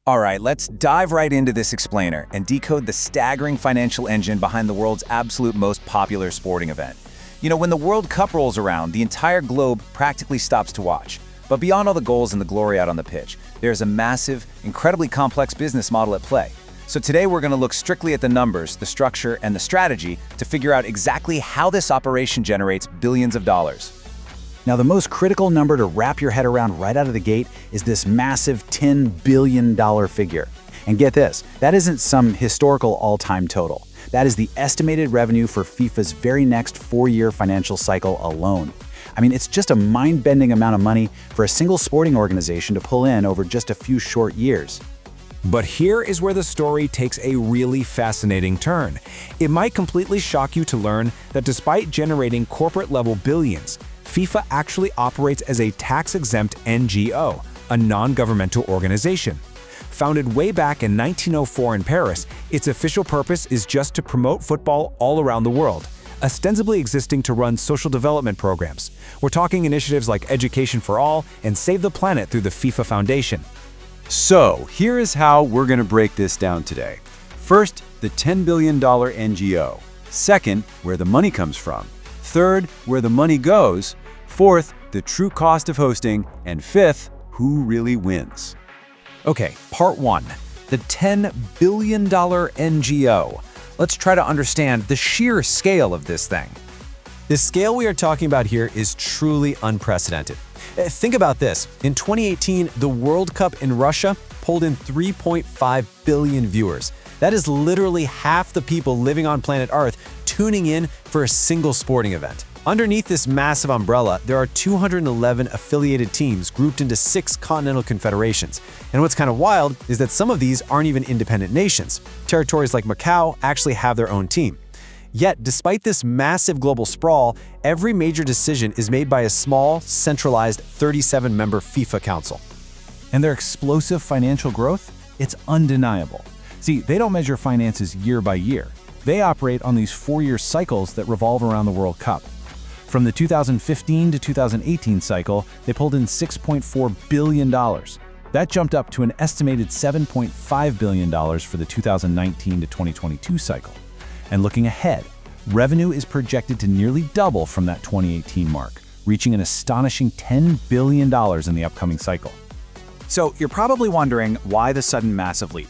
All right, let's dive right into this explainer and decode the staggering financial engine behind the world's absolute most popular sporting event. When the World Cup rolls around, the entire globe practically stops to watch. But beyond all the goals and the glory out on the pitch, there's a massive, incredibly complex business model at play. So today we're going to look strictly at the numbers, the structure, and the strategy to figure out exactly how this operation generates billions of dollars. Now, the most critical number to wrap your head around right out of the gate is this massive $10 billion figure. And get this, that isn't some historical all-time total. That is the estimated revenue for FIFA's very next 4-year financial cycle alone. It's just a mind-bending amount of money for a single sporting organization to pull in over just a few short years. But here is where the story takes a really fascinating turn. It might completely shock you to learn that despite generating corporate-level billions, FIFA actually operates as a tax-exempt NGO, a non-governmental organization. Founded way back in 1904 in Paris, its official purpose is just to promote football all around the world, ostensibly existing to run social development programs. We're talking initiatives like Education for All and Save the Planet through the FIFA Foundation. So, here is how we're going to break this down today. First, the $10 billion NGO. Second, where the money comes from. Third, where the money goes. Fourth, the true cost of hosting. And fifth, who really wins. Okay, part one, the $10 billion NGO. Let's try to understand the sheer scale of this thing. The scale we are talking about here is truly unprecedented. Think about this. In 2018, the World Cup in Russia pulled in 3.5 billion viewers. That is literally half the people living on planet Earth tuning in for a single sporting event. Underneath this massive umbrella, there are 211 affiliated teams grouped into 6 continental confederations. And what's kind of wild is that some of these aren't even independent nations. Territories like Macau actually have their own team. Yet, despite this massive global sprawl, every major decision is made by a small, centralized 37-member FIFA Council. And their explosive financial growth? It's undeniable. See, they don't measure finances year by year. They operate on these 4-year cycles that revolve around the World Cup. From the 2015 to 2018 cycle, they pulled in $6.4 billion. That jumped up to an estimated $7.5 billion for the 2019 to 2022 cycle. And looking ahead, revenue is projected to nearly double from that 2018 mark, reaching an astonishing $10 billion in the upcoming cycle. So you're probably wondering why the sudden massive leap.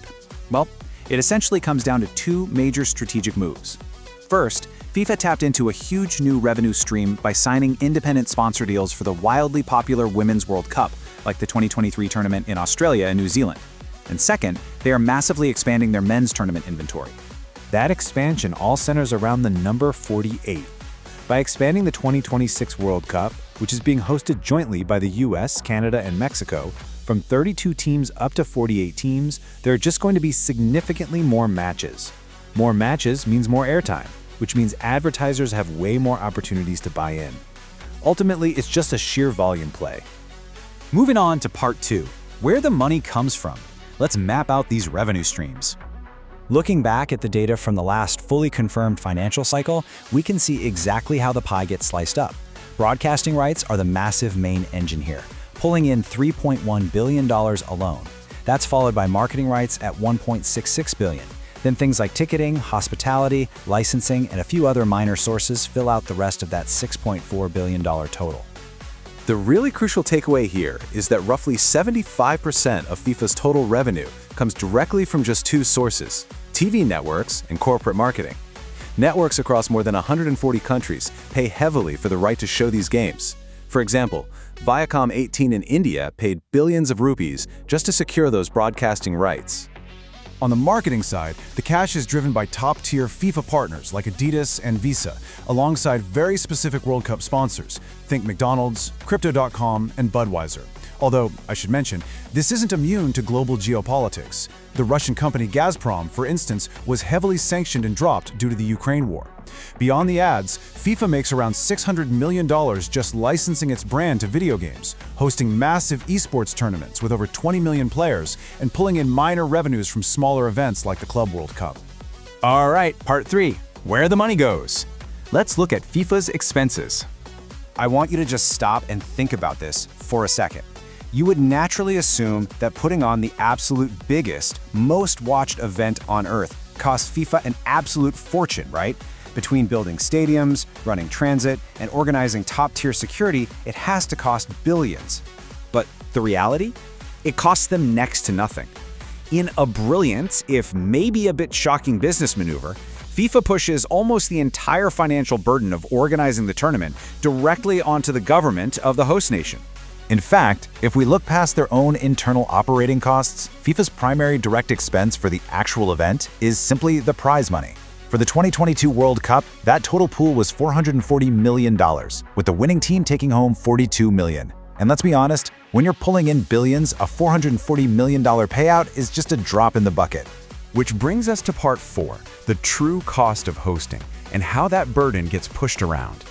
Well, it essentially comes down to 2 major strategic moves. First, FIFA tapped into a huge new revenue stream by signing independent sponsor deals for the wildly popular Women's World Cup, like the 2023 tournament in Australia and New Zealand. And second, they are massively expanding their men's tournament inventory. That expansion all centers around the number 48. By expanding the 2026 World Cup, which is being hosted jointly by the US, Canada, and Mexico, from 32 teams up to 48 teams, there are just going to be significantly more matches. More matches means more airtime, which means advertisers have way more opportunities to buy in. Ultimately, it's just a sheer volume play. Moving on to part 2, where the money comes from. Let's map out these revenue streams. Looking back at the data from the last fully confirmed financial cycle, we can see exactly how the pie gets sliced up. Broadcasting rights are the massive main engine here, pulling in $3.1 billion alone. That's followed by marketing rights at $1.66 billion. Then things like ticketing, hospitality, licensing, and a few other minor sources fill out the rest of that $6.4 billion total. The really crucial takeaway here is that roughly 75% of FIFA's total revenue comes directly from just 2 sources: TV networks and corporate marketing. Networks across more than 140 countries pay heavily for the right to show these games. For example, Viacom 18 in India paid billions of rupees just to secure those broadcasting rights. On the marketing side, the cash is driven by top-tier FIFA partners like Adidas and Visa, alongside very specific World Cup sponsors. Think McDonald's, Crypto.com, and Budweiser. Although, I should mention, this isn't immune to global geopolitics. The Russian company Gazprom, for instance, was heavily sanctioned and dropped due to the Ukraine war. Beyond the ads, FIFA makes around $600 million just licensing its brand to video games, hosting massive esports tournaments with over 20 million players, and pulling in minor revenues from smaller events like the Club World Cup. All right, part 3, where the money goes. Let's look at FIFA's expenses. I want you to just stop and think about this for a second. You would naturally assume that putting on the absolute biggest, most watched event on Earth costs FIFA an absolute fortune, right? Between building stadiums, running transit, and organizing top-tier security, it has to cost billions. But the reality? It costs them next to nothing. In a brilliant, if maybe a bit shocking business maneuver, FIFA pushes almost the entire financial burden of organizing the tournament directly onto the government of the host nation. In fact, if we look past their own internal operating costs, FIFA's primary direct expense for the actual event is simply the prize money. For the 2022 World Cup, that total pool was $440 million, with the winning team taking home $42 million. And let's be honest, when you're pulling in billions, a $440 million payout is just a drop in the bucket. Which brings us to part 4, the true cost of hosting, and how that burden gets pushed around.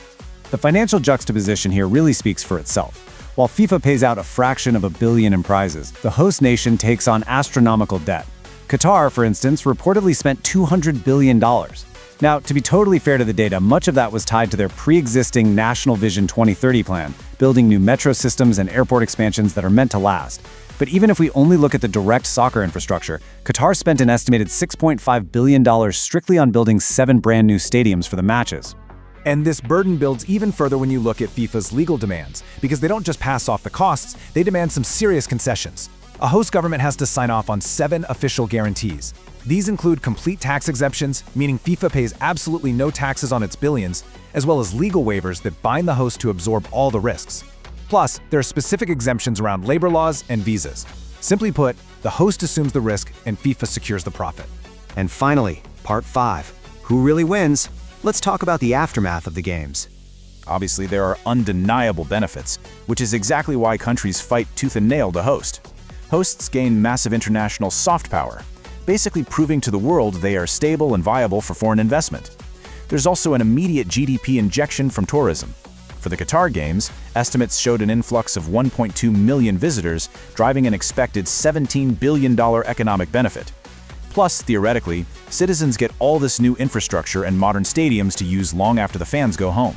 The financial juxtaposition here really speaks for itself. While FIFA pays out a fraction of $1 billion in prizes, the host nation takes on astronomical debt. Qatar, for instance, reportedly spent $200 billion. Now, to be totally fair to the data, much of that was tied to their pre-existing National Vision 2030 plan, building new metro systems and airport expansions that are meant to last. But even if we only look at the direct soccer infrastructure, Qatar spent an estimated $6.5 billion strictly on building 7 brand new stadiums for the matches. And this burden builds even further when you look at FIFA's legal demands, because they don't just pass off the costs, they demand some serious concessions. A host government has to sign off on 7 official guarantees. These include complete tax exemptions, meaning FIFA pays absolutely no taxes on its billions, as well as legal waivers that bind the host to absorb all the risks. Plus, there are specific exemptions around labor laws and visas. Simply put, the host assumes the risk and FIFA secures the profit. And finally, part 5. Who really wins? Let's talk about the aftermath of the games. Obviously, there are undeniable benefits, which is exactly why countries fight tooth and nail to host. Hosts gain massive international soft power, basically proving to the world they are stable and viable for foreign investment. There's also an immediate GDP injection from tourism. For the Qatar Games, estimates showed an influx of 1.2 million visitors, driving an expected $17 billion economic benefit. Plus, theoretically, citizens get all this new infrastructure and modern stadiums to use long after the fans go home.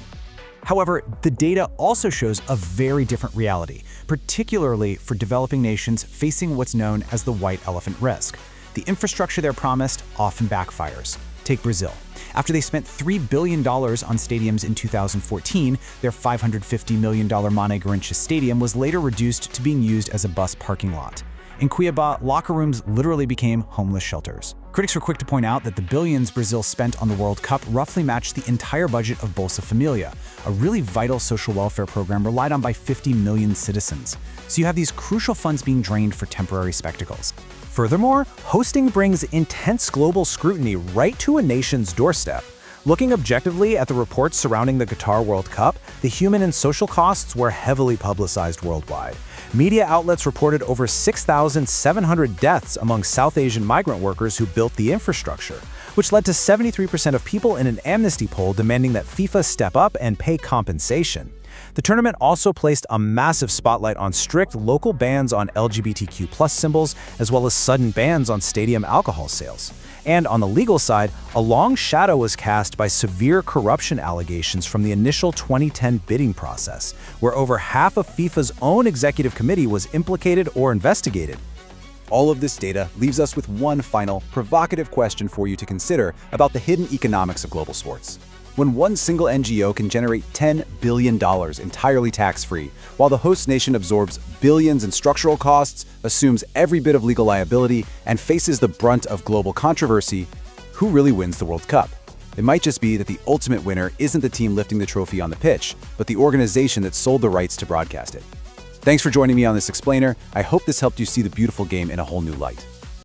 However, the data also shows a very different reality, particularly for developing nations facing what's known as the white elephant risk. The infrastructure they're promised often backfires. Take Brazil. After they spent $3 billion on stadiums in 2014, their $550 million Mané Garrincha Stadium was later reduced to being used as a bus parking lot. In Cuiabá, locker rooms literally became homeless shelters. Critics were quick to point out that the billions Brazil spent on the World Cup roughly matched the entire budget of Bolsa Familia, a really vital social welfare program relied on by 50 million citizens. So you have these crucial funds being drained for temporary spectacles. Furthermore, hosting brings intense global scrutiny right to a nation's doorstep. Looking objectively at the reports surrounding the Qatar World Cup, the human and social costs were heavily publicized worldwide. Media outlets reported over 6,700 deaths among South Asian migrant workers who built the infrastructure, which led to 73% of people in an Amnesty poll demanding that FIFA step up and pay compensation. The tournament also placed a massive spotlight on strict local bans on LGBTQ+ symbols, as well as sudden bans on stadium alcohol sales. And on the legal side, a long shadow was cast by severe corruption allegations from the initial 2010 bidding process, where over half of FIFA's own executive committee was implicated or investigated. All of this data leaves us with one final, provocative question for you to consider about the hidden economics of global sports. When one single NGO can generate $10 billion entirely tax-free, while the host nation absorbs billions in structural costs, assumes every bit of legal liability, and faces the brunt of global controversy, who really wins the World Cup? It might just be that the ultimate winner isn't the team lifting the trophy on the pitch, but the organization that sold the rights to broadcast it. Thanks for joining me on this explainer. I hope this helped you see the beautiful game in a whole new light.